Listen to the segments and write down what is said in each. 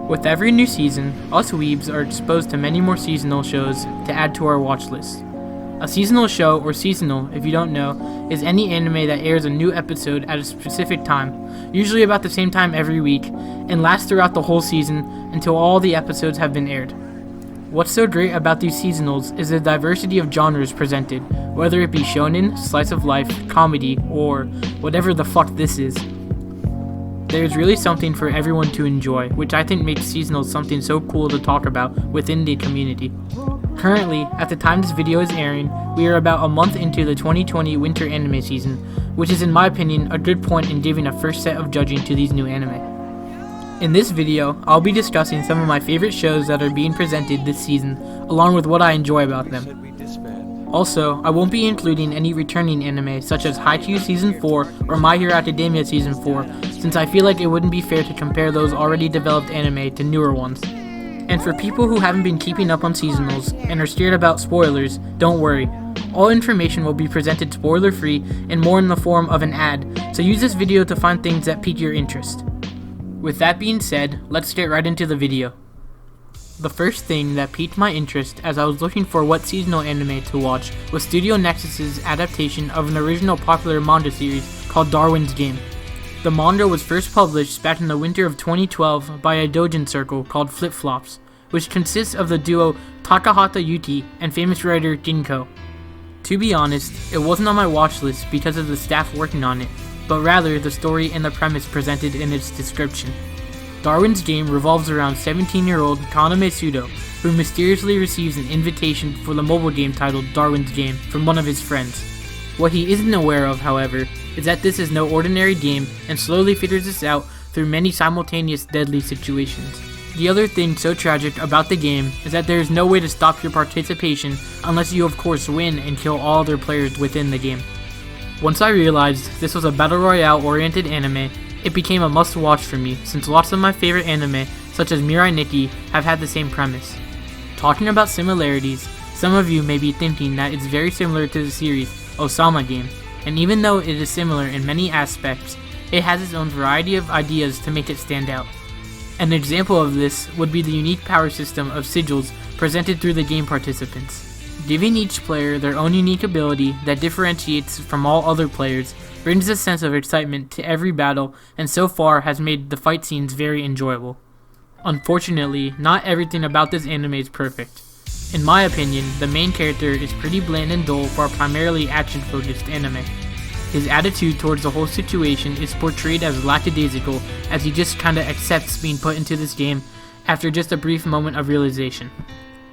With every new season, us weebs are exposed to many more seasonal shows to add to our watch list. A seasonal show, or seasonal if you don't know, is any anime that airs a new episode at a specific time, usually about the same time every week, and lasts throughout the whole season until all the episodes have been aired. What's so great about these seasonals is the diversity of genres presented, whether it be shonen, slice of life, comedy, or whatever the fuck this is. There's really something for everyone to enjoy, which I think makes seasonals something so cool to talk about within the community. Currently, at the time this video is airing, we are about a month into the 2020 winter anime season, which is in my opinion a good point in giving a first set of judging to these new anime. In this video, I'll be discussing some of my favorite shows that are being presented this season, along with what I enjoy about them. Also, I won't be including any returning anime such as Haikyuu Season 4 or My Hero Academia Season 4, since I feel like it wouldn't be fair to compare those already developed anime to newer ones. And for people who haven't been keeping up on seasonals and are scared about spoilers, don't worry. All information will be presented spoiler free and more in the form of an ad, so use this video to find things that pique your interest. With that being said, let's get right into the video. The first thing that piqued my interest as I was looking for what seasonal anime to watch was Studio Nexus's adaptation of an original popular manga series called Darwin's Game. The manga was first published back in the winter of 2012 by a doujin circle called Flip Flops, which consists of the duo Takahata Yuki and famous writer Ginko. To be honest, it wasn't on my watch list because of the staff working on it, but rather the story and the premise presented in its description. Darwin's Game revolves around 17-year-old Kaname Sudo, who mysteriously receives an invitation for the mobile game titled Darwin's Game from one of his friends. What he isn't aware of, however, is that this is no ordinary game and slowly figures this out through many simultaneous deadly situations. The other thing so tragic about the game is that there is no way to stop your participation unless you of course win and kill all other players within the game. Once I realized this was a battle royale oriented anime, it became a must watch for me since lots of my favorite anime, such as Mirai Nikki, have had the same premise. Talking about similarities, some of you may be thinking that it's very similar to the series Osama Game, and even though it is similar in many aspects, it has its own variety of ideas to make it stand out. An example of this would be the unique power system of sigils presented through the game participants. Giving each player their own unique ability that differentiates from all other players brings a sense of excitement to every battle and so far has made the fight scenes very enjoyable. Unfortunately, not everything about this anime is perfect. In my opinion, the main character is pretty bland and dull for a primarily action-focused anime. His attitude towards the whole situation is portrayed as lackadaisical, as he just kinda accepts being put into this game after just a brief moment of realization.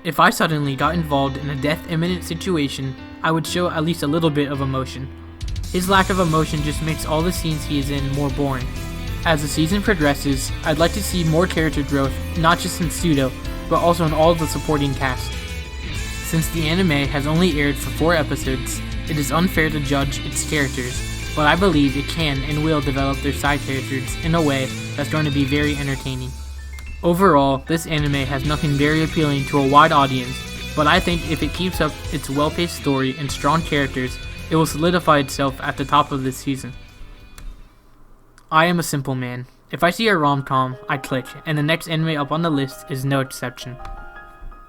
If I suddenly got involved in a death-imminent situation, I would show at least a little bit of emotion. His lack of emotion just makes all the scenes he is in more boring. As the season progresses, I'd like to see more character growth, not just in Sudo, but also in all of the supporting cast. Since the anime has only aired for 4 episodes, it is unfair to judge its characters, but I believe it can and will develop their side characters in a way that's going to be very entertaining. Overall, this anime has nothing very appealing to a wide audience, but I think if it keeps up its well-paced story and strong characters, it will solidify itself at the top of this season. I am a simple man. If I see a rom-com, I click, and the next anime up on the list is no exception.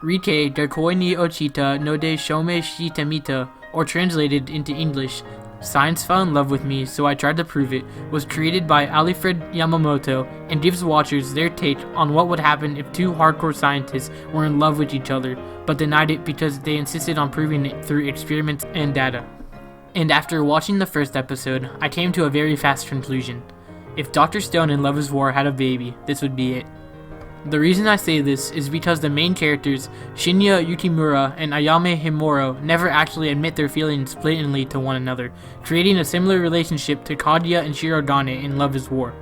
Rike Gakoi ni Ochita no de Shome Shitemita, or translated into English, Science Fell in Love with Me, So I Tried to Prove It, was created by Alfred Yamamoto and gives watchers their take on what would happen if 2 hardcore scientists were in love with each other, but denied it because they insisted on proving it through experiments and data. And after watching the first episode, I came to a very fast conclusion. If Dr. Stone in Love is War had a baby, this would be it. The reason I say this is because the main characters, Shinya Yukimura and Ayame Himuro, never actually admit their feelings blatantly to one another, creating a similar relationship to Kaguya and Shirogane in Love is War.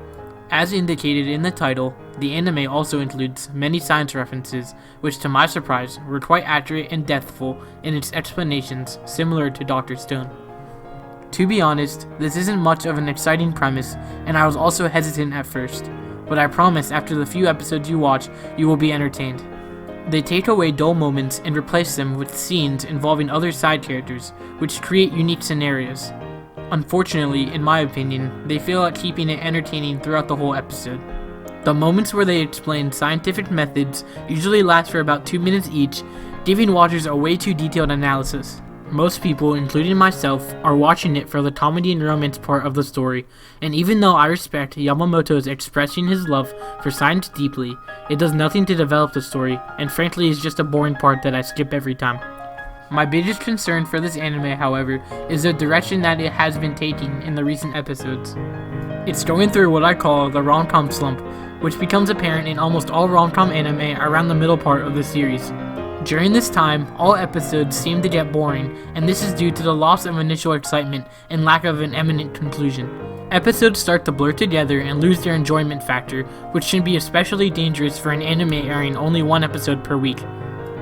As indicated in the title, the anime also includes many science references, which to my surprise were quite accurate and depthful in its explanations, similar to Dr. Stone. To be honest, this isn't much of an exciting premise, and I was also hesitant at first, but I promise after the few episodes you watch, you will be entertained. They take away dull moments and replace them with scenes involving other side characters, which create unique scenarios. Unfortunately, in my opinion, they fail at keeping it entertaining throughout the whole episode. The moments where they explain scientific methods usually last for about 2 minutes each, giving watchers a way too detailed analysis. Most people, including myself, are watching it for the comedy and romance part of the story, and even though I respect Yamamoto's expressing his love for science deeply, it does nothing to develop the story, and frankly is just a boring part that I skip every time. My biggest concern for this anime, however, is the direction that it has been taking in the recent episodes. It's going through what I call the rom-com slump, which becomes apparent in almost all rom-com anime around the middle part of the series. During this time, all episodes seem to get boring, and this is due to the loss of initial excitement and lack of an imminent conclusion. Episodes start to blur together and lose their enjoyment factor, which can be especially dangerous for an anime airing only one episode per week.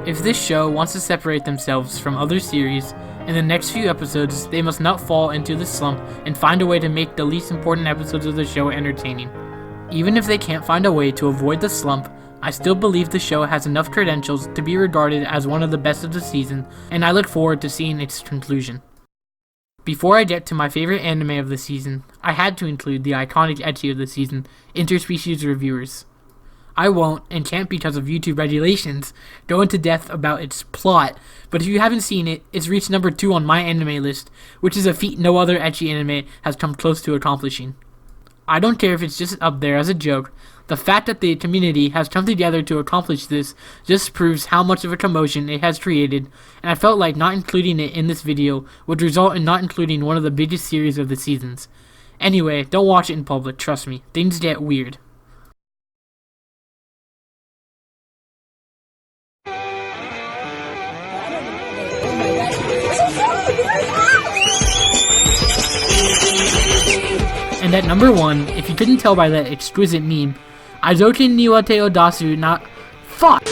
If this show wants to separate themselves from other series, in the next few episodes they must not fall into this slump and find a way to make the least important episodes of the show entertaining. Even if they can't find a way to avoid the slump, I still believe the show has enough credentials to be regarded as one of the best of the season, and I look forward to seeing its conclusion. Before I get to my favorite anime of the season, I had to include the iconic ecchi of the season, Interspecies Reviewers. I won't, and can't because of YouTube regulations, go into depth about its plot, but if you haven't seen it, it's reached number 2 on my anime list, which is a feat no other ecchi anime has come close to accomplishing. I don't care if it's just up there as a joke, the fact that the community has come together to accomplish this just proves how much of a commotion it has created, and I felt like not including it in this video would result in not including one of the biggest series of the seasons. Anyway, don't watch it in public, trust me, things get weird. And at number 1, if you couldn't tell by that exquisite meme, Aizokin ni wa te o dasu na... Fuck!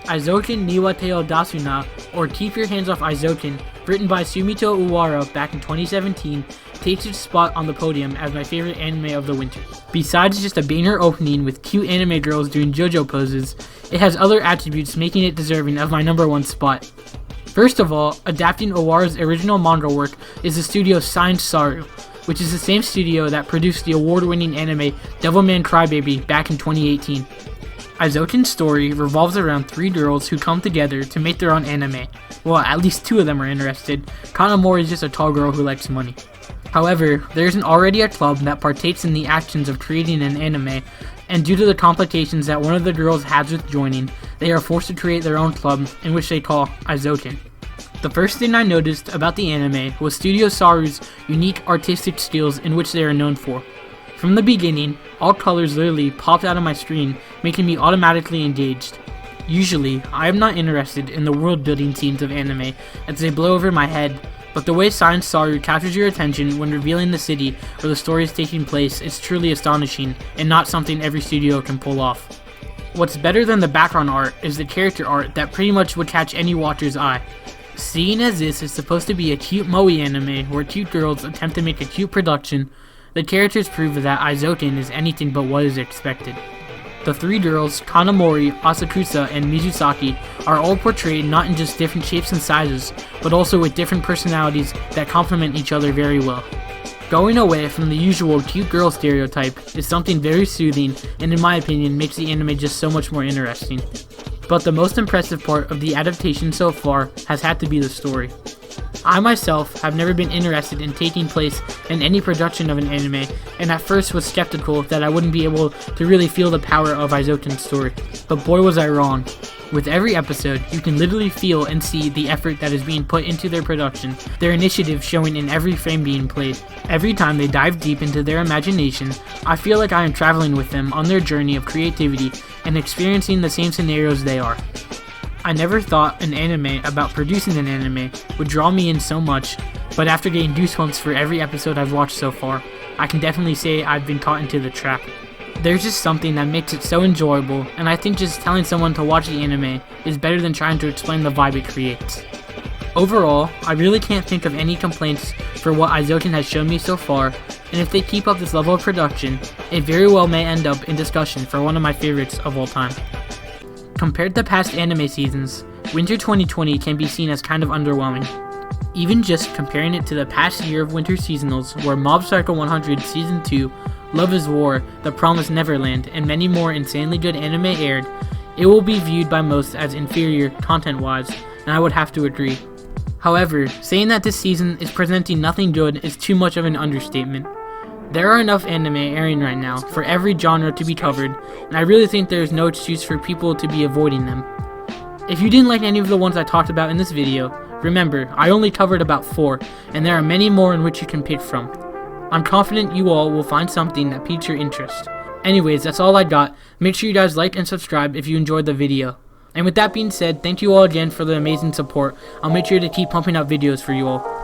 Aizokin ni wa te o dasu na, or Keep Your Hands Off Aizokin, written by Sumito Uwara back in 2017, takes its spot on the podium as my favorite anime of the winter. Besides just a banger opening with cute anime girls doing JoJo poses, it has other attributes making it deserving of my number 1 spot. First of all, adapting Uwara's original manga work is the studio Science Saru, which is the same studio that produced the award-winning anime Devilman Crybaby back in 2018. Aizokin's story revolves around 3 girls who come together to make their own anime. Well, at least 2 of them are interested. Kanamori is just a tall girl who likes money. However, there isn't already a club that partakes in the actions of creating an anime, and due to the complications that one of the girls has with joining, they are forced to create their own club, in which they call Aizokin. The first thing I noticed about the anime was Studio Saru's unique artistic skills in which they are known for. From the beginning, all colors literally popped out of my screen, making me automatically engaged. Usually, I am not interested in the world building scenes of anime as they blow over my head, but the way Science Saru captures your attention when revealing the city where the story is taking place is truly astonishing and not something every studio can pull off. What's better than the background art is the character art that pretty much would catch any watcher's eye. Seeing as this is supposed to be a cute moe anime where cute girls attempt to make a cute production, the characters prove that Aizokin is anything but what is expected. The 3 girls, Kanamori, Asakusa, and Mizusaki, are all portrayed not in just different shapes and sizes, but also with different personalities that complement each other very well. Going away from the usual cute girl stereotype is something very soothing and in my opinion makes the anime just so much more interesting. But the most impressive part of the adaptation so far has had to be the story. I myself have never been interested in taking place in any production of an anime, and at first was skeptical that I wouldn't be able to really feel the power of Aizokin's story. But boy was I wrong. With every episode, you can literally feel and see the effort that is being put into their production, their initiative showing in every frame being played. Every time they dive deep into their imagination, I feel like I am traveling with them on their journey of creativity and experiencing the same scenarios they are. I never thought an anime about producing an anime would draw me in so much, but after getting goosebumps for every episode I've watched so far, I can definitely say I've been caught into the trap. There's just something that makes it so enjoyable, and I think just telling someone to watch the anime is better than trying to explain the vibe it creates. Overall, I really can't think of any complaints for what Aizokin has shown me so far, and if they keep up this level of production, it very well may end up in discussion for one of my favorites of all time. Compared to past anime seasons, Winter 2020 can be seen as kind of underwhelming. Even just comparing it to the past year of winter seasonals where Mob Psycho 100 Season 2 Love is War, The Promised Neverland, and many more insanely good anime aired, it will be viewed by most as inferior content-wise, and I would have to agree. However, saying that this season is presenting nothing good is too much of an understatement. There are enough anime airing right now for every genre to be covered, and I really think there is no excuse for people to be avoiding them. If you didn't like any of the ones I talked about in this video, remember, I only covered about 4, and there are many more in which you can pick from. I'm confident you all will find something that piques your interest. Anyways, that's all I got. Make sure you guys like and subscribe if you enjoyed the video. And with that being said, thank you all again for the amazing support. I'll make sure to keep pumping out videos for you all.